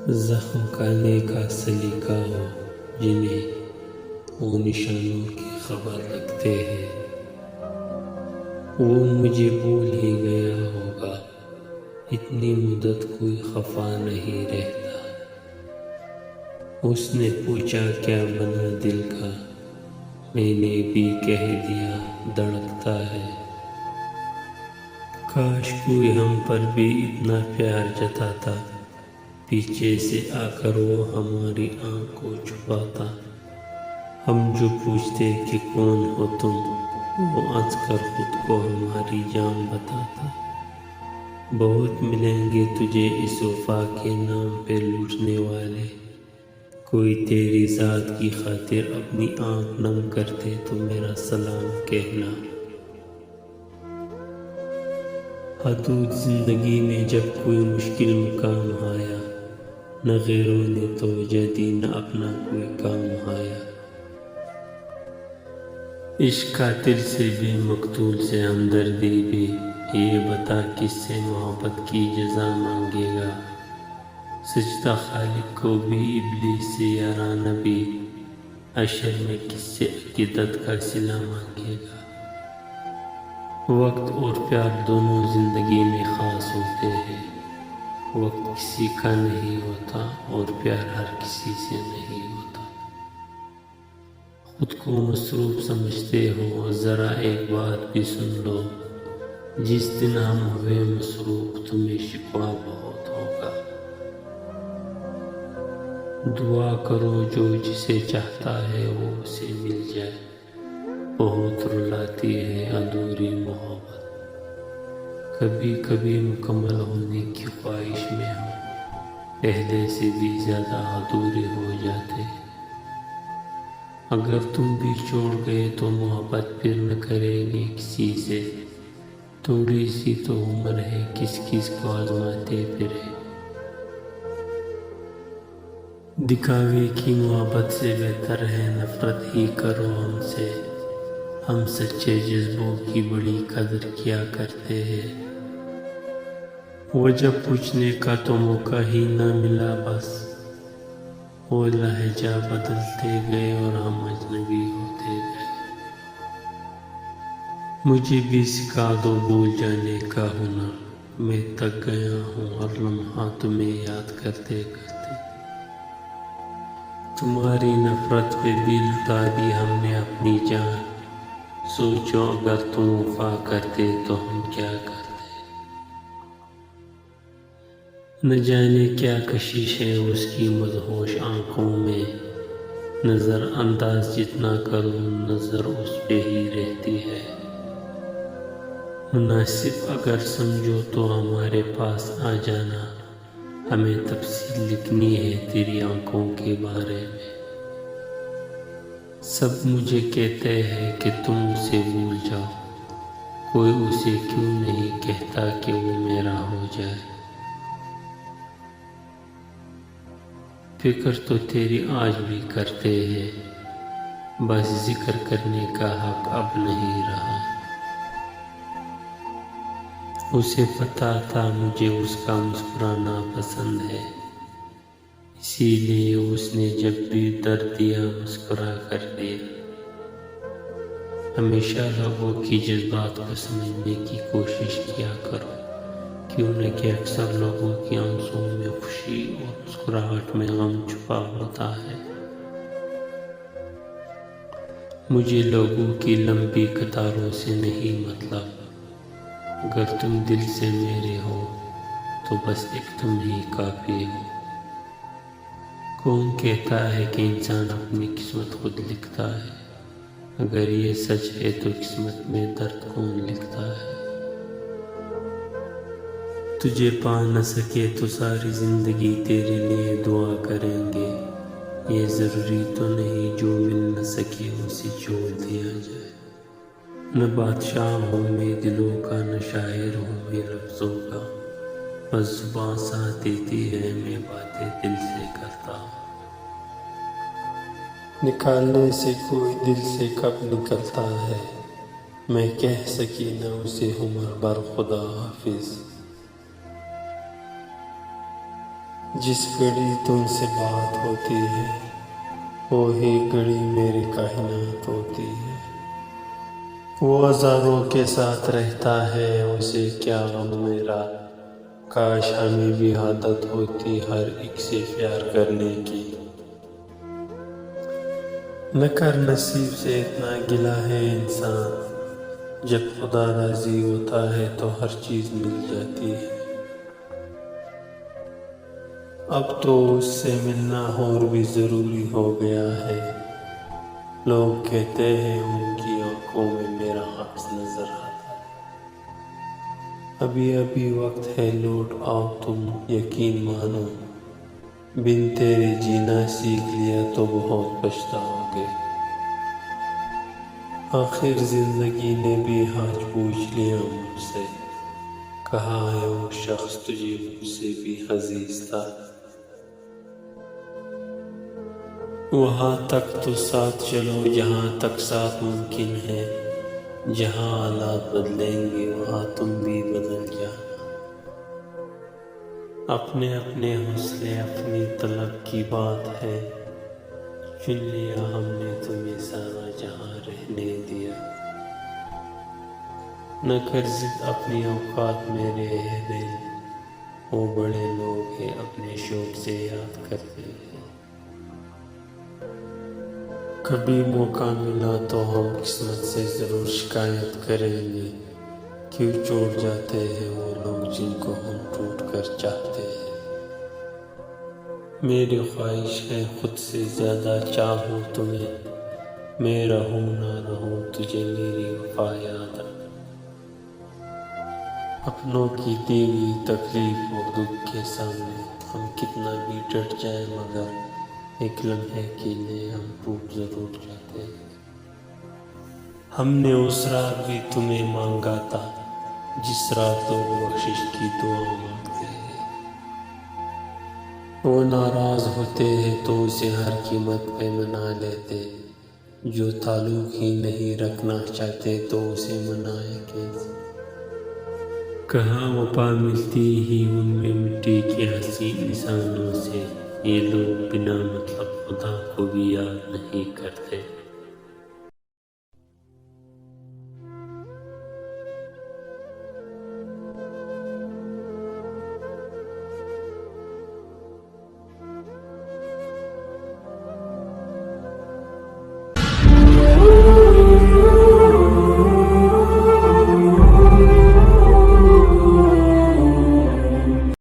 زخم کانے کا سلیقہ ہو جنہیں وہ نشانوں کی خبر رکھتے ہیں، وہ مجھے بھول ہی گیا ہوگا، اتنی مدت کوئی خفا نہیں رہتا۔ اس نے پوچھا کیا بنا دل کا، میں نے بھی کہہ دیا دھڑکتا ہے۔ کاش کوئی ہم پر بھی اتنا پیار جتاتا، پیچھے سے آ کر وہ ہماری آنکھ کو چھپاتا۔ ہم جو پوچھتے کہ کون ہو تم، وہ ہنس کر خود کو ہماری جان بتاتا۔ بہت ملیں گے تجھے اس وفا کے نام پہ لوٹنے والے، کوئی تیری ذات کی خاطر اپنی آنکھ نم کرتے تو میرا سلام کہنا۔ حدود زندگی میں جب کوئی مشکل مقام آیا، نہ غیروں نے توجہ دی نہ اپنا کوئی کام آیا۔ عشق قاتل سے بھی مقتول سے ہمدردی بھی، یہ بتا کس سے محبت کی جزا مانگے گا۔ سجدہ خالق کو بھی ابلیس سے یارانہ بھی، حشر میں کس سے عقیدت کا صلہ مانگے گا۔ وقت اور پیار دونوں زندگی میں خاص ہوتے ہیں، وقت کسی کا نہیں ہوتا اور پیار ہر کسی سے نہیں ہوتا۔ خود کو مصروف سمجھتے ہو ذرا ایک بات بھی سن لو، جس دن ہم ہوئے مصروف تمہیں شکوہ بہت ہوگا۔ دعا کرو جو جسے چاہتا ہے وہ اسے مل جائے، بہت رلاتی ہے ادھوری محبت۔ کبھی کبھی مکمل ہونے کی خواہش میں ہم پہلے سے بھی زیادہ ادھورے ہو جاتے۔ اگر تم بھی چھوڑ گئے تو محبت پھر نہ کریں گے کسی سے، تھوڑی سی تو عمر ہے کس کس کو آزماتے پھرے۔ دکھاوے کی محبت سے بہتر ہے نفرت ہی کرو ہم سے، ہم سچے جذبوں کی بڑی قدر کیا کرتے ہیں۔ وجہ پوچھنے کا تو موقع ہی نہ ملا، بس وہ لہجہ بدلتے گئے اور ہم اجنبی ہوتے گئے۔ مجھے بھی سکھا دو بھول جانے کا ہنر، میں تک گیا ہوں ہر لمحہ تمہیں یاد کرتے کرتے۔ تمہاری نفرت پہ بھی لٹا دی ہم نے اپنی جان، سوچو اگر تم وفا کرتے تو ہم کیا کرتے۔ نہ جانے کیا کشش ہے اس کی مدہوش آنکھوں میں، نظر انداز جتنا کروں نظر اس پہ ہی رہتی ہے۔ مناسب اگر سمجھو تو ہمارے پاس آ جانا، ہمیں تفصیل لکھنی ہے تیری آنکھوں کے بارے میں۔ سب مجھے کہتے ہیں کہ تم اسے بھول جاؤ، کوئی اسے کیوں نہیں کہتا کہ وہ میرا ہو جائے۔ فکر تو تیری آج بھی کرتے ہیں، بس ذکر کرنے کا حق اب نہیں رہا۔ اسے پتا تھا مجھے اس کا مسکرانا پسند ہے، اسی لیے اس نے جب بھی درد دیا مسکرا کر دیا۔ ہمیشہ لوگوں کی جذبات کو سمجھنے کی کوشش کیا کرو، کیوں نہ کہ اکثر لوگوں کی آنسوؤں میں خوشی اور مسکراہٹ میں غم چھپا ہوتا ہے۔ مجھے لوگوں کی لمبی قطاروں سے نہیں مطلب، اگر تم دل سے میرے ہو تو بس ایک تم ہی کافی ہو۔ کون کہتا ہے کہ انسان اپنی قسمت خود لکھتا ہے، اگر یہ سچ ہے تو قسمت میں درد کون لکھتا ہے۔ تجھے پا نہ سکے تو ساری زندگی تیرے لیے دعا کریں گے، یہ ضروری تو نہیں جو مل نہ سکے اسے چھوڑ دیا جائے۔ نہ بادشاہ ہوں میں دلوں کا نہ شاعر ہوں میں لفظوں کا، بس زباں ساتھ دیتی ہے میں باتیں دل سے کرتا ہوں۔ نکالنے سے کوئی دل سے کب نکلتا ہے، میں کہہ سکی نہ اسے عمر بھر خدا حافظ۔ جس گھڑی تم سے بات ہوتی ہے وہی گھڑی میری کائنات ہوتی ہے۔ وہ ہزاروں کے ساتھ رہتا ہے، اسے کیا غم میرا، کاش ہمیں بھی عادت ہوتی ہر ایک سے پیار کرنے کی۔ نہ کر نصیب سے اتنا گلہ ہے انسان، جب خدا راضی ہوتا ہے تو ہر چیز مل جاتی ہے۔ اب تو اس سے ملنا اور بھی ضروری ہو گیا ہے، لوگ کہتے ہیں ان کی آنکھوں میں میرا عکس نظر آتا ہے۔ ابھی ابھی وقت ہے لوٹ آؤ تم، یقین مانو، بن تیرے جینا سیکھ لیا تو بہت پچھتاؤ گے۔ آخر زندگی نے بھی آج پوچھ لیا مجھ سے، کہاں ہے وہ شخص تجھے مجھ سے بھی عزیز تھا۔ وہاں تک تو ساتھ چلو جہاں تک ساتھ ممکن ہے، جہاں حالات بدلیں گے وہاں تم بھی بدل جانا۔ اپنے اپنے حوصلے اپنی طلب کی بات ہے، چن لیا ہم نے تمہیں سارا جہاں رہنے دیا۔ نہ کر ضد اپنی اوقات میرے ہے دل، وہ بڑے لوگ ہیں اپنے شوق سے یاد کرتے ہیں۔ کبھی موقع ملا تو ہم قسمت سے ضرور شکایت کریں گے، کیوں چھوڑ جاتے ہیں وہ لوگ جن کو ہم ٹوٹ کر چاہتے ہیں۔ میری خواہش ہے خود سے زیادہ چاہوں تمہیں، میں رہوں نہ رہوں تجھے میری وفا یاد آ۔ اپنوں کی دی ہوئی تکلیف و دکھ کے سامنے ہم کتنا بھی ڈٹ جائیں مگر ایک لمحے کے لیے ہم ٹوٹ ضرور جاتے ہیں۔ ہم نے اس رات بھی تمہیں مانگا تھا جس رات لوگ بخشش کی دعا مانگتے ہیں۔ وہ ناراض ہوتے ہیں تو اسے ہر قیمت پہ منا لیتے، جو تعلق ہی نہیں رکھنا چاہتے تو اسے منائے کیسے۔ کہاں وفا ملتی ہی ان میں مٹی کے ہنسی انسانوں سے، یہ لوگ بنا مطلب خدا کو بھی یاد نہیں کرتے۔